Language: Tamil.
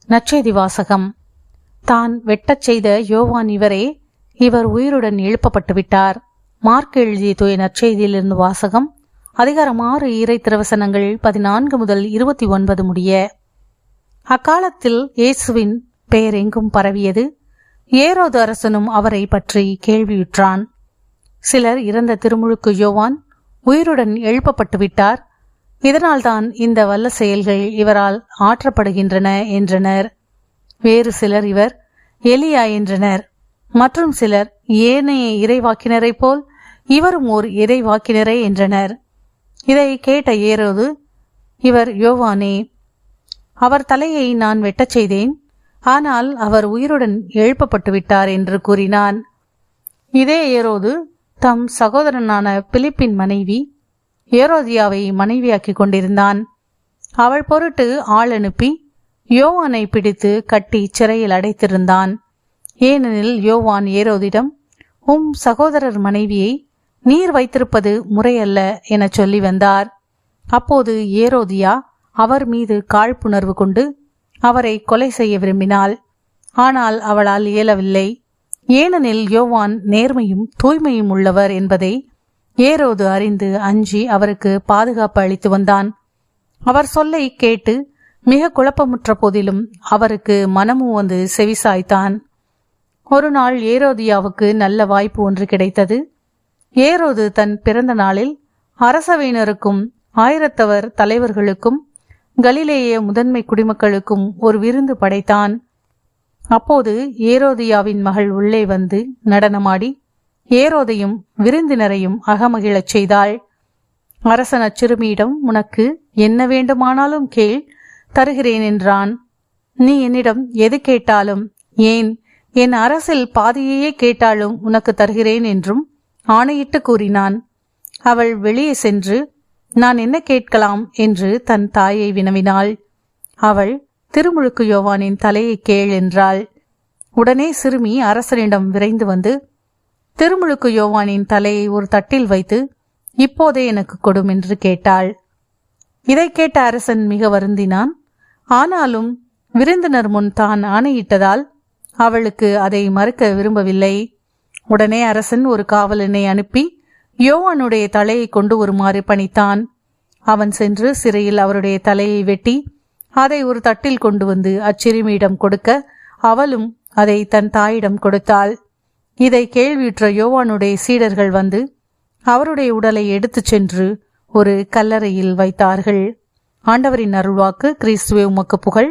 நற்செய்தி வாசகம். தான் வெட்டச் செய்த யோவான் இவரே, இவர் உயிருடன் எழுப்பப்பட்டு விட்டார். மார்க் எழுதிய தூய நற்செய்தியிலிருந்து வாசகம். அதிகாரம் 6 இறை திருவசனங்கள் 14 முதல் 29 முடிய. அக்காலத்தில் இயேசுவின் பெயர் எங்கும் பரவியது. ஏரோது அரசனும் அவரை பற்றி கேள்வியுற்றான். சிலர் இறந்த திருமுழுக்கு யோவான் உயிருடன் எழுப்பப்பட்டு விட்டார், இதனால்தான் இந்த வல்ல செயல்கள் இவரால் ஆற்றப்படுகின்றன என்றனர். வேறு சிலர் இவர் எலியா என்றனர். மற்றும் சிலர் ஏனைய இறைவாக்கினரை போல் இவரும் ஓர் இறைவாக்கினரே என்றனர். இதை கேட்ட ஏரோது, இவர் யோவானே, அவர் தலையை நான் வெட்டச் செய்தேன், ஆனால் அவர் உயிருடன் எழுப்பப்பட்டு விட்டார் என்று கூறினான். இதே ஏரோது தம் சகோதரனான பிலிப்பின் மனைவி ஏரோதியாவை மனைவியாக்கி கொண்டிருந்தான். அவள் பொருட்டு ஆள் அனுப்பி யோவானை பிடித்து கட்டி சிறையில் அடைத்திருந்தான். ஏனெனில் யோவான் ஏரோதிடம், உம் சகோதரர் மனைவியை நீர் வைத்திருப்பது முறையல்ல என சொல்லி வந்தார். அப்போது ஏரோதியா அவர் மீது காழ்ப்புணர்வு கொண்டு அவரை கொலை செய்ய விரும்பினாள். ஆனால் அவளால் இயலவில்லை. ஏனெனில் யோவான் நேர்மையும் தூய்மையும் உள்ளவர் என்பதை ஏரோது அறிந்து அஞ்சி அவருக்கு பாதுகாப்பு அளித்து வந்தான். அவர் சொல்லை கேட்டு மிக குழப்பமுற்ற போதிலும் அவருக்கு மனமும் வந்து செவிசாய்த்தான். ஒரு நாள் ஏரோதியாவுக்கு நல்ல வாய்ப்பு ஒன்று கிடைத்தது. ஏரோது தன் பிறந்த நாளில் அரசவையினருக்கும் ஆயிரத்தவர் தலைவர்களுக்கும் கலிலேய முதன்மை குடிமக்களுக்கும் ஒரு விருந்து படைத்தான். அப்போது ஏரோதியாவின் மகள் உள்ளே வந்து நடனமாடி ஏரோதையும் விருந்தினரையும் அகமகிழச் செய்தாள். அரசன் அச்சிறுமியிடம், உனக்கு என்ன வேண்டுமானாலும் கேள், தருகிறேன் என்றான். நீ என்னிடம் எது கேட்டாலும், ஏன் என் அரசில் பாதியையே கேட்டாலும் உனக்கு தருகிறேன் என்றும் ஆணையிட்டு கூறினான். அவள் வெளியே சென்று, நான் என்ன கேட்கலாம் என்று தன் தாயை வினவினாள். அவள், திருமுழுக்கு யோவானின் தலையை கேள் என்றாள். உடனே சிறுமி அரசனிடம் விரைந்து வந்து திருமுழுக்கு யோவானின் தலையை ஒரு தட்டில் வைத்து, இப்போதே எனக்கு கொடும் என்று கேட்டாள். இதை கேட்ட அரசன் மிக வருந்தினான். ஆனாலும் விருந்தினர் முன் தான் ஆணையிட்டதால் அவளுக்கு அதை மறுக்க விரும்பவில்லை. உடனே அரசன் ஒரு காவலனை அனுப்பி யோவானுடைய தலையை கொண்டு வருமாறு பணித்தான். அவன் சென்று சிறையில் அவருடைய தலையை வெட்டி அதை ஒரு தட்டில் கொண்டு வந்து அச்சிறுமியிடம் கொடுக்க அவளும் அதை தன் தாயிடம் கொடுத்தாள். இதை கேள்வியுற்ற யோவானுடைய சீடர்கள் வந்து அவருடைய உடலை எடுத்துச் சென்று ஒரு கல்லறையில் வைத்தார்கள். ஆண்டவரின் அருள்வாக்கு. கிறிஸ்துவே உமக்கு புகழ்.